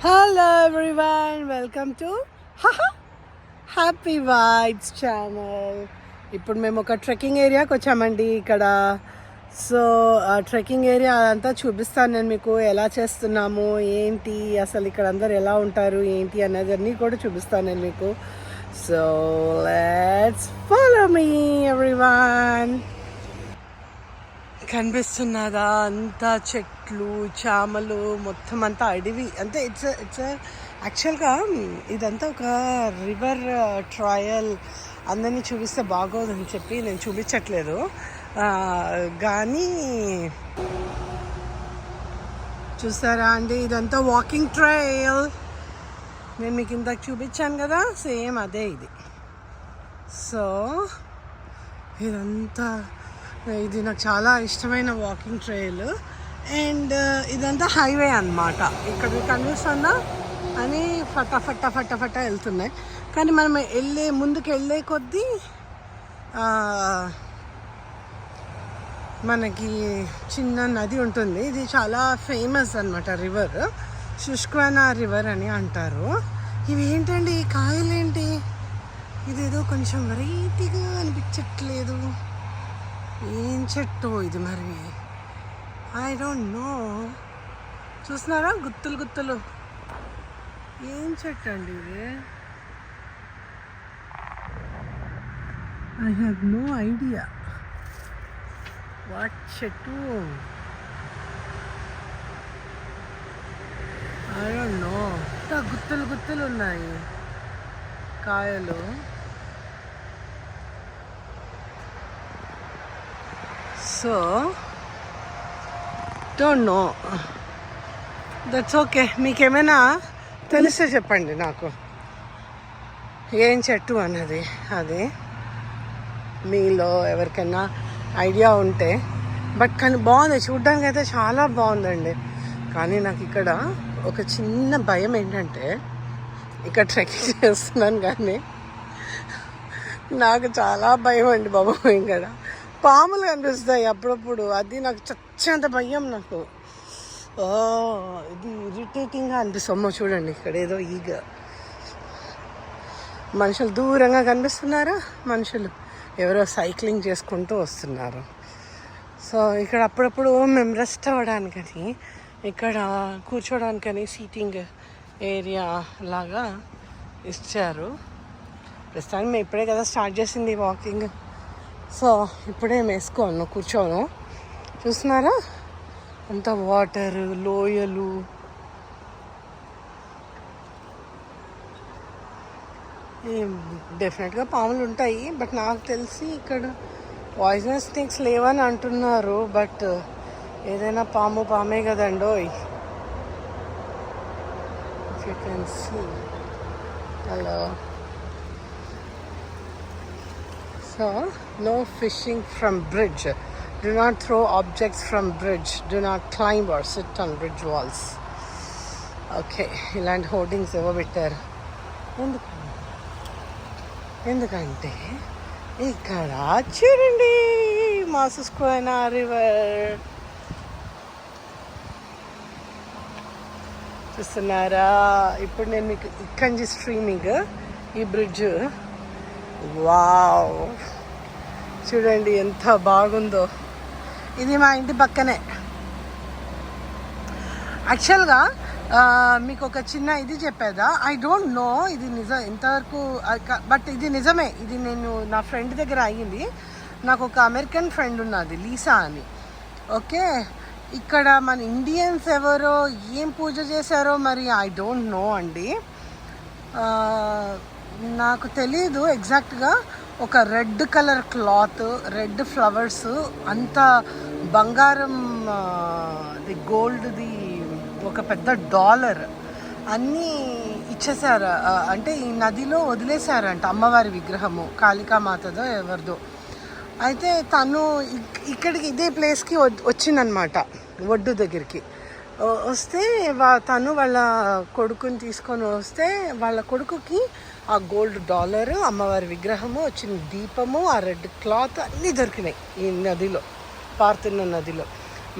Hello everyone, welcome to happy vibes channel. ఇప్పుడు మేము ఒక ట్రెక్కింగ్ ఏరియాకి వచ్చామండి ఇక్కడ. సో ఆ ట్రెక్కింగ్ ఏరియా అదంతా చూపిస్తాను నేను మీకు. ఎలా చేస్తున్నాము ఏంటి, అసలు ఇక్కడ అందరు ఎలా ఉంటారు ఏంటి అనేది అన్నీ కూడా చూపిస్తాను నేను మీకు. So let's follow me everyone. కనిపిస్తున్నదా అంతా చెట్లు చామలు మొత్తం అంతా అడవి. అంటే ఇట్స్ యాక్చువల్గా ఇదంతా ఒక రివర్ ట్రయల్. అందరినీ చూపిస్తే బాగోదని చెప్పి నేను చూపించట్లేదు. కానీ చూసారా అండి, ఇదంతా వాకింగ్ ట్రయల్. నేను మీకు ఇందాక చూపించాను కదా, సేమ్ అదే ఇది. సో ఇదంతా ఇది నాకు చాలా ఇష్టమైన వాకింగ్ ట్రైల్. అండ్ ఇదంతా హైవే అన్నమాట. ఇక్కడ కనిపిస్తుందా అని ఫటా వెళ్తున్నాయి. కానీ మనం ముందుకు వెళ్ళే కొద్దీ మనకి చిన్న నది ఉంటుంది. ఇది చాలా ఫేమస్ అన్నమాట రివర్, శుష్క్వానా రివర్ అని అంటారు. ఇవి ఏంటండి ఈ కాయలేంటి, ఇదేదో కొంచెం వెరైటీగా అనిపించట్లేదు. ఏం చెట్టు ఇది మరి, ఐ డోంట్ నో. చూస్తున్నారా గుత్తులు గుత్తులు, ఏం చెట్టు అండి ఇది? I have no idea what చెట్టు. I don't know. గుత్తులు గుత్తులు ఉన్నాయి కాయలు. So don't know, that's okay. మీకేమైనా తెలిస్తే చెప్పండి నాకు ఏం చెట్టు అన్నది. అది మీలో ఎవరికైనా ఐడియా ఉంటే. బట్ కానీ బాగుంది, చూడ్డానికి అయితే చాలా బాగుందండి. కానీ నాకు ఇక్కడ ఒక చిన్న భయం ఏంటంటే, ఇక్కడ ట్రెక్కింగ్ చేస్తున్నాను కానీ నాకు చాలా భయం అండి బాబు. ఇక్కడ పాములు కనిపిస్తాయి అప్పుడప్పుడు, అది నాకు చచ్చేంత భయం నాకు. ఇది ఇరిటేటింగ్గా అనిపిస్తామో. చూడండి ఇక్కడ ఏదో ఈగ. మనుషులు దూరంగా కనిపిస్తున్నారా, మనుషులు ఎవరో సైక్లింగ్ చేసుకుంటూ వస్తున్నారు. సో ఇక్కడ అప్పుడప్పుడు మేము రెస్ట్ అవ్వడానికని, ఇక్కడ కూర్చోడానికని సీటింగ్ ఏరియా లాగా ఇచ్చారు. ప్రస్తుతానికి మేము ఇప్పుడే కదా స్టార్ట్ చేసింది వాకింగ్. సో ఇప్పుడే వేసుకోను, కూర్చోను. చూస్తున్నారా అంత వాటర్, లోయలు. డెఫినెట్గా పాములు ఉంటాయి, బట్ నాకు తెలిసి ఇక్కడ పాయిజనస్ స్నేక్స్ లేవని అంటున్నారు. బట్ ఏదైనా పామే కదండోయ్. If you can see. Hello. So, no fishing from bridge. Do not throw objects from bridge. Do not climb or sit on bridge walls. Okay, ఇలాంటి హోర్డింగ్స్ ఏవో పెట్టారు. ఎందుకంటే ఇక్కడ చూడండి మా శుష్క్వానా రివర్. చూస్తున్నారా? ఇప్పుడు నేను మీకు ఇక్కడి నుంచి స్ట్రీమింగ్ ఈ బ్రిడ్జ్. వావ్, చూడండి ఎంత బాగుందో. ఇది మా ఇంటి పక్కనే. యాక్చువల్గా మీకు ఒక చిన్న ఇది చెప్పేదా, ఐ డోంట్ నో ఇది నిజం ఇంతవరకు, బట్ ఇది నిజమే. ఇది నేను నా ఫ్రెండ్ దగ్గర అయ్యింది. నాకు ఒక అమెరికన్ ఫ్రెండ్ ఉన్నది, లీసా అని. ఓకే, ఇక్కడ మన ఇండియన్స్ ఎవరో ఏం పూజ చేశారో మరి ఐ డోంట్ నో అండి. నాకు తెలీదు ఎగ్జాక్ట్గా. ఒక red colour cloth, red flowers, అంత బంగారం, ది గోల్డ్ది ఒక పెద్ద డాలర్ అన్నీ ఇచ్చేసారు. అంటే ఈ నదిలో వదిలేశారంట అమ్మవారి విగ్రహము, కాళికామాతదో ఎవరిదో. అయితే తను ఇక్కడికి ఇదే ప్లేస్కి వచ్చిందనమాట, ఒడ్డు దగ్గరికి వస్తే. తను వాళ్ళ కొడుకుని తీసుకొని వస్తే, వాళ్ళ కొడుకుకి ఆ గోల్డ్ డాలర్, అమ్మవారి విగ్రహము, వచ్చిన దీపము, ఆ రెడ్ క్లాత్ అన్నీ దొరికినాయి ఈ నదిలో, పారుతున్న నదిలో.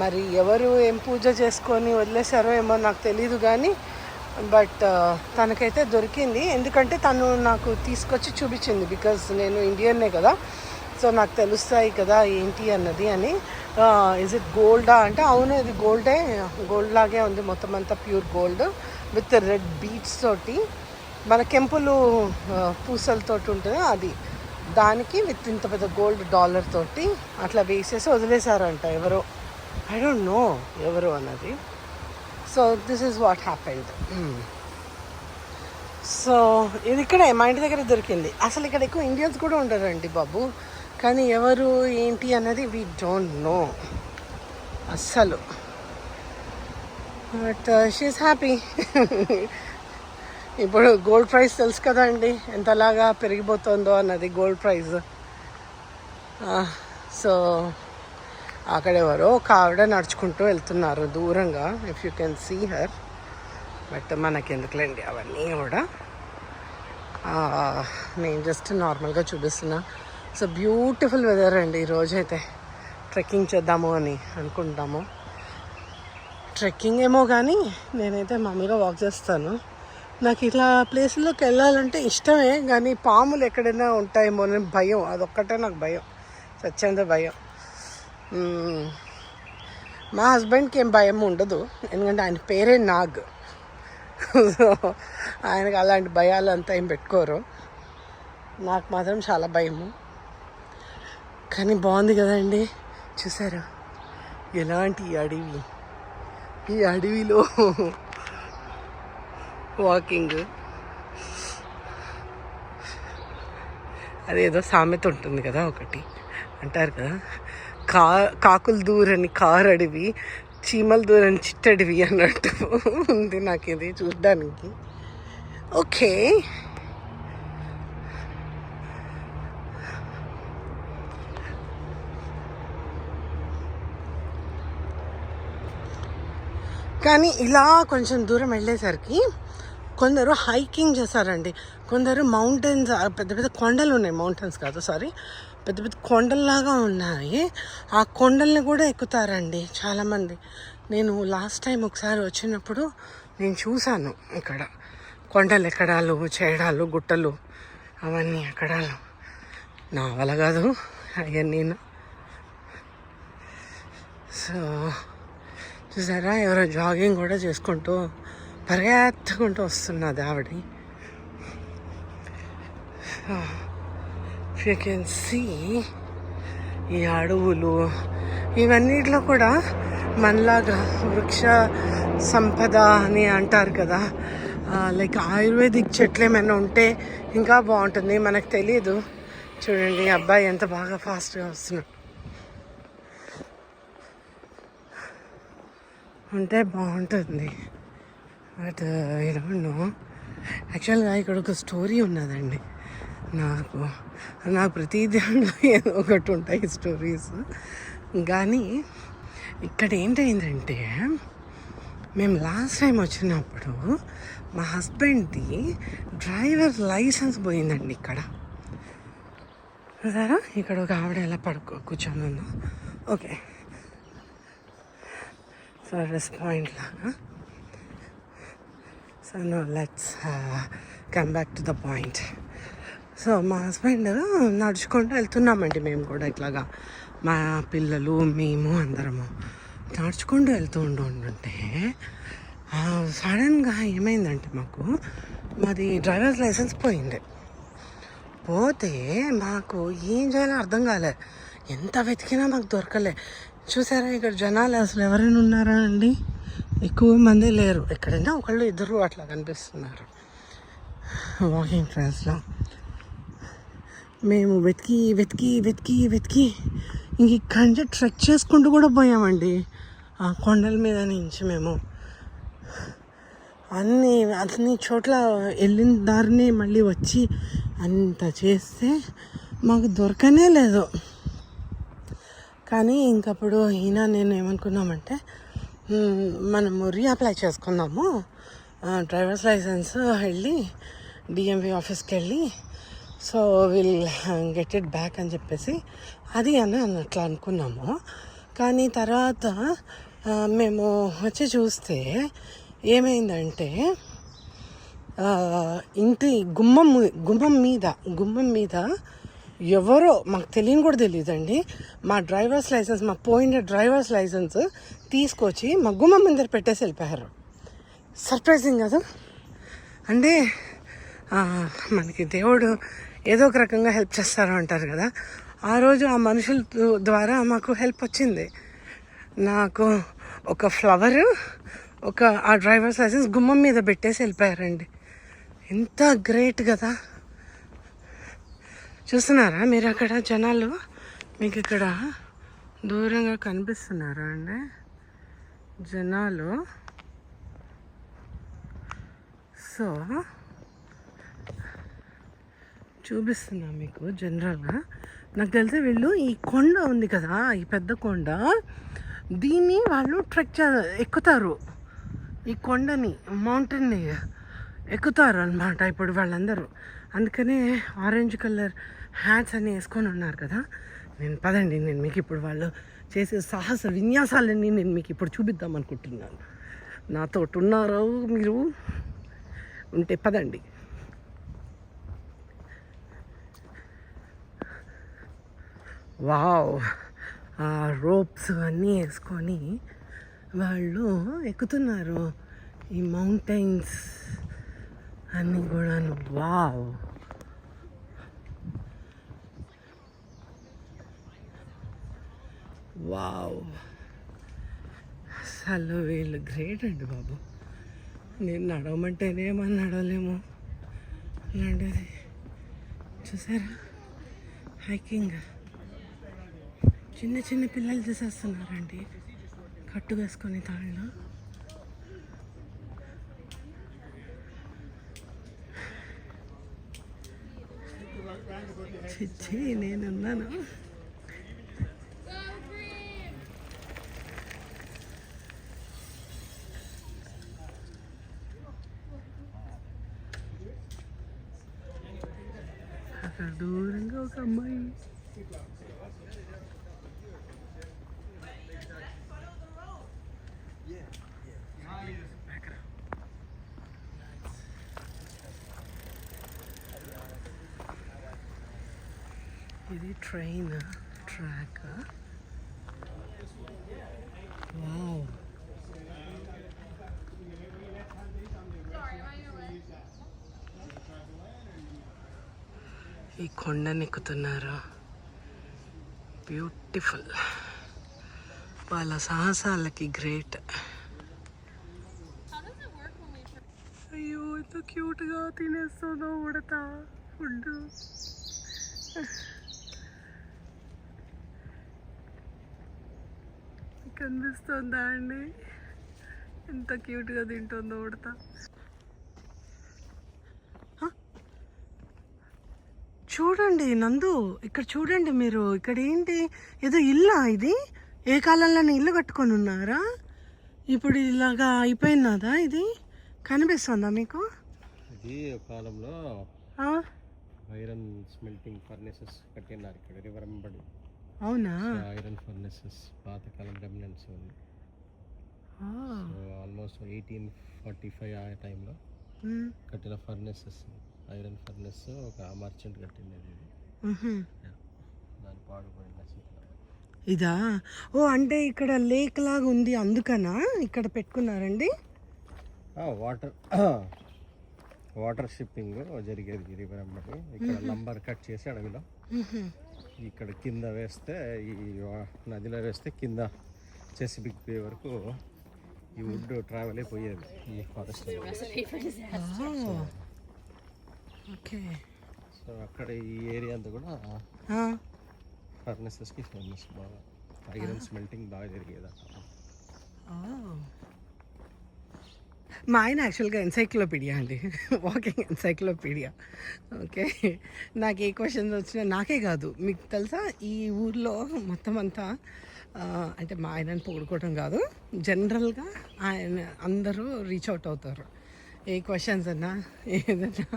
మరి ఎవరు ఏం పూజ చేసుకొని వదిలేశారో ఏమో నాకు తెలీదు. కానీ బట్ తనకైతే దొరికింది, ఎందుకంటే తను నాకు తీసుకొచ్చి చూపించింది. బికాజ్ నేను ఇండియన్నే కదా, సో నాకు తెలుస్తాయి కదా ఏంటి అన్నది అని. ఇజ్ ఇట్ గోల్డా అంటే అవును, ఇది గోల్డే, గోల్డ్ లాగే ఉంది, మొత్తం అంతా pure gold with red beads తోటి, మన కెంపులు పూసలతోటి ఉంటుంది అది, దానికి విత్ ఇంత పెద్ద గోల్డ్ డాలర్ తోటి అట్లా వేసేసి వదిలేశారంట ఎవరో. ఐ డోంట్ నో ఎవరు అన్నది. So this is what happened. So ఇది ఇక్కడే మా ఇంటి దగ్గర దొరికింది. అసలు ఇక్కడ ఎక్కువ ఇండియన్స్ కూడా ఉండరండి బాబు, కానీ ఎవరు ఏంటి అన్నది వీ డోంట్ నో అస్సలు. But she's happy. ఇప్పుడు గోల్డ్ ప్రైస్ తెలుసు కదండి ఎంతలాగా పెరిగిపోతుందో అన్నది గోల్డ్ ప్రైస్. సో అక్కడ ఎవరో ఒక ఆవిడ నడుచుకుంటూ వెళ్తున్నారు దూరంగా, if you can see her. But మనకి ఎందుకులేండి అవన్నీ కూడా, నేను జస్ట్ నార్మల్గా చూపిస్తున్నా. సో బ్యూటిఫుల్ వెదర్ అండి ఈరోజైతే. ట్రెక్కింగ్ చేద్దాము అని అనుకుంటాము. ట్రెక్కింగ్ ఏమో కానీ నేనైతే మామూలుగా వాక్ చేస్తాను. నాకు ఇట్లా ప్లేసుల్లోకి వెళ్ళాలంటే ఇష్టమే, కానీ పాములు ఎక్కడైనా ఉంటాయేమో అని భయం, అదొక్కటే నాకు భయం, చచ్చేంత భయం. మా హస్బెండ్కి ఏం భయం ఉండదు, ఎందుకంటే ఆయన పేరే నాగ్. సో ఆయనకు అలాంటి భయాలు అంతా ఏం పెట్టుకోరు. నాకు మాత్రం చాలా భయము. కానీ బాగుంది కదండి, చూసారా ఎలాంటి అడవి, ఈ అడవిలో వాకింగ్. అదేదో సామెత ఉంటుంది కదా, ఒకటి అంటారు కదా, కాకులు దూరని కారు అడవి, చీమలు దూరని చిట్టడివి అన్నట్టు ఉంది నాకు ఇది చూడడానికి. ఓకే, కానీ ఇలా కొంచెం దూరం వెళ్ళేసరికి కొందరు హైకింగ్ చేస్తారండి, కొందరు మౌంటైన్స్, పెద్ద పెద్ద కొండలు ఉన్నాయి, మౌంటైన్స్ కాదు సారీ, పెద్ద పెద్ద కొండల్లాగా ఉన్నాయి, ఆ కొండల్ని కూడా ఎక్కుతారండి చాలామంది. నేను లాస్ట్ టైం ఒకసారి వచ్చినప్పుడు నేను చూశాను ఇక్కడ కొండలు ఎక్కడాలు చేయడాలు, గుట్టలు అవన్నీ ఎక్కడాలు. నా వల్ల కాదు అవన్నీ. సో చూసారా ఎవరో జాగింగ్ కూడా చేసుకుంటూ పరిగెత్తుకుంటూ వస్తున్నది ఆవిడ. యూ కెన్ సీ ఈ అడవులు ఇవన్నిట్లో కూడా మనలాగా వృక్ష సంపద అని అంటారు కదా, లైక్ ఆయుర్వేదిక్ చెట్లు ఏమైనా ఉంటే ఇంకా బాగుంటుంది, మనకు తెలియదు. చూడండి అబ్బాయి ఎంత బాగా ఫాస్ట్గా వస్తున్నాడు, ఉంటే బాగుంటుంది. But I don't no. యాక్చువల్గా ఇక్కడ ఒక స్టోరీ ఉన్నదండి, నాకు ప్రతి దాంట్లో ఏదో ఒకటి ఉంటాయి స్టోరీస్. కానీ ఇక్కడ ఏంటైందంటే, మేము లాస్ట్ టైం వచ్చినప్పుడు మా హస్బెండ్ది డ్రైవర్ లైసెన్స్ పోయిందండి ఇక్కడ. సరే ఇక్కడ ఒక ఆవిడ ఎలా కూర్చొని ఉందో. ఓకే, సో రెస్ట్ పాయింట్ లాగా. So no let's come back to the point. So మా హస్బెండ్ నడుచుకుంటూ వెళ్తున్నామండి మేము కూడా, ఇట్లాగా మా పిల్లలు మేము అందరము నడుచుకుంటూ వెళ్తూ ఉంటుంటే సడన్గా ఏమైందంటే మాది డ్రైవర్స్ లైసెన్స్ పోయింది. పోతే మాకు ఏం చేయాలో అర్థం కాలే, ఎంత వెతికినా మాకు దొరకలే. చూసారా ఇక్కడ జనాలు అసలు ఎవరైనా ఉన్నారా అండి, ఎక్కువ మంది లేరు, ఎక్కడైనా ఒకళ్ళు ఇద్దరు అట్లా కనిపిస్తున్నారు వాకింగ్ ట్రాక్స్లో. మేము వెతికి వెతికి వెతికి వెతికి ఇంక ఇక్కడి నుంచి ట్రెక్ చేసుకుంటూ కూడా పోయామండి ఆ కొండల మీద నుంచి. మేము అన్ని చోట్ల వెళ్ళిన దారిని మళ్ళీ వచ్చి అంత చేస్తే మాకు దొరకనే లేదు. కానీ ఇంకప్పుడు నేను ఏమనుకున్నామంటే, మనము రీఅప్లై చేసుకుందాము, డ్రైవర్స్ లైసెన్స్ వెళ్ళి డిఎంవి ఆఫీస్కి వెళ్ళి, so will get it back అని చెప్పేసి అది అని అట్లా అనుకున్నాము. కానీ తర్వాత మేము వచ్చి చూస్తే ఏమైందంటే, ఇంటి గుమ్మం మీద ఎవరో మాకు తెలియని కూడా తెలియదండి, మా డ్రైవర్స్ లైసెన్స్, మా పోయిన డ్రైవర్స్ లైసెన్స్ తీసుకొచ్చి మా గుమ్మం ముందర పెట్టేసి వెళ్ళిపోయారు. సర్ప్రైజింగ్ కదా. అంటే మనకి దేవుడు ఏదో ఒక రకంగా హెల్ప్ చేస్తారు అంటారు కదా. ఆ రోజు ఆ మనుషుల ద్వారా మాకు హెల్ప్ వచ్చింది. నాకు ఒక ఫ్లవర్, ఆ డ్రైవర్స్ లైసెన్స్ గుమ్మం మీద పెట్టేసి వెళ్ళిపోయారండి. ఎంత గ్రేట్ కదా. చూస్తున్నారా మీరు అక్కడ జనాలు? మీకు ఇక్కడ దూరంగా కనిపిస్తున్నారా అండి జనాలు? సో చూపిస్తున్నా మీకు జనరల్గా. నాకు తెలిసి వీళ్ళు ఈ కొండ ఉంది కదా, ఈ పెద్ద కొండ, దీన్ని వాళ్ళు ఎక్కుతారు. ఈ కొండని, మౌంటైన్ని ఎక్కుతారు అనమాట ఇప్పుడు వాళ్ళందరూ. అందుకనే ఆరెంజ్ కలర్ హ్యాట్స్ అన్నీ వేసుకొని ఉన్నారు కదా. పదండి, నేను మీకు ఇప్పుడు వాళ్ళు చేసే సాహస విన్యాసాలన్నీ నేను మీకు ఇప్పుడు చూపిద్దాం అనుకుంటున్నాను. నాతో ఉన్నారో మీరు? ఉంటే పదండి. వావ్, ఆ రోప్స్ అన్నీ వేసుకొని వాళ్ళు ఎక్కుతున్నారు ఈ మౌంటైన్స్ అన్నీ కూడాను. వావ్, వావ్, అసలు వీళ్ళు గ్రేట్ అండి బాబు. నేను నడవమంటేనే మనం నడవలేము, అలాంటిది చూసారా హైకింగ్. చిన్న చిన్న పిల్లలు చేసేస్తున్నారండి కట్టు వేసుకొని తాళ్ళు. చిచ్చి నేనున్నాను. అక్కడ దూరంగా ఒక అమ్మాయి. ఇది ట్రైన్ ట్రాక్. వావ్, ఈ కొండని ఎక్కుతున్నారు. బ్యూటిఫుల్. వాళ్ళ సాహసాలకి గ్రేట్. అయ్యో ఎంత క్యూట్గా తినేస్తుందో ఉడతా ఫుడ్. కనిపిస్తుందా అండి ఎంత క్యూట్గా తింటుందో ఉడతా? చూడండి నందు, ఇక్కడ చూడండి మీరు. ఇక్కడ ఏంటి, ఏదో ఇల్లా ఇది? ఏ కాలంలోనే ఇల్లు కట్టుకొని ఉన్నారా? ఇప్పుడు ఇలాగా అయిపోయినదా ఇది? కనిపిస్తుందా మీకు? ఇది కాలంలో ఐరన్ స్మెల్టింగ్ ఫర్నేసెస్ కట్టినారు ఇక్కడ రివర్ వెంబడి. అవునా? ఐరన్ ఫర్నేసెస్ పాతకాలం రెమినెంట్స్ ఉంది. ఆల్మోస్ట్ 1845 ఆ టైంలో కట్టిన ఫర్నేసెస్. ఐరన్ ఫర్నెస్ ఒక మర్చెంట్ కట్టింది ఇది. దాని పాడుపోయిన ఇదా? ఓ, అంటే ఇక్కడ లేక్ లాగా ఉంది అందుకనా ఇక్కడ పెట్టుకున్నారండి? వాటర్ షిప్పింగ్ జరిగేది రివర్ వెంబడి. ఇక్కడ నంబర్ కట్ చేసి అడవిలో ఇక్కడ కింద వేస్తే, ఈ నదిలో వేస్తే కింద చెసిఫిక్ బే వరకు ఈ వుడ్ ట్రావెల్ అయిపోయేది ఈ ఫారెస్ట్. ఓకే. సో అక్కడ ఈ ఏరియా అంతా కూడా ఫర్నెసెస్కి ఫేమస్. బాగా ఐరన్ స్మెల్టింగ్ బాగా జరిగేది అక్కడ. మా ఆయన యాక్చువల్గా ఎన్సైక్లోపీడియా అండి, వాకింగ్ ఎన్సైక్లోపీడియా. ఓకే, నాకు ఏ క్వశ్చన్స్ వచ్చినా, నాకే కాదు మీకు తెలుసా, ఈ ఊర్లో మొత్తం అంతా అంటే మా ఆయనని పొగుడుకోవడం కాదు, జనరల్గా ఆయన అందరూ రీచ్ అవుట్ అవుతారు. ఏ క్వశ్చన్స్ అన్నా ఏదైనా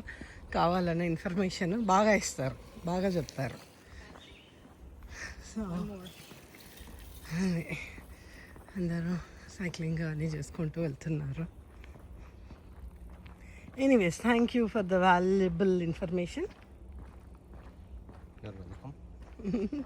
కావాలన్న ఇన్ఫర్మేషన్ బాగా ఇస్తారు, బాగా చెప్తారు. సో అందరూ సైక్లింగ్ అన్నీ చేసుకుంటూ వెళ్తున్నారు. Anyways thank you for the valuable information. You're welcome.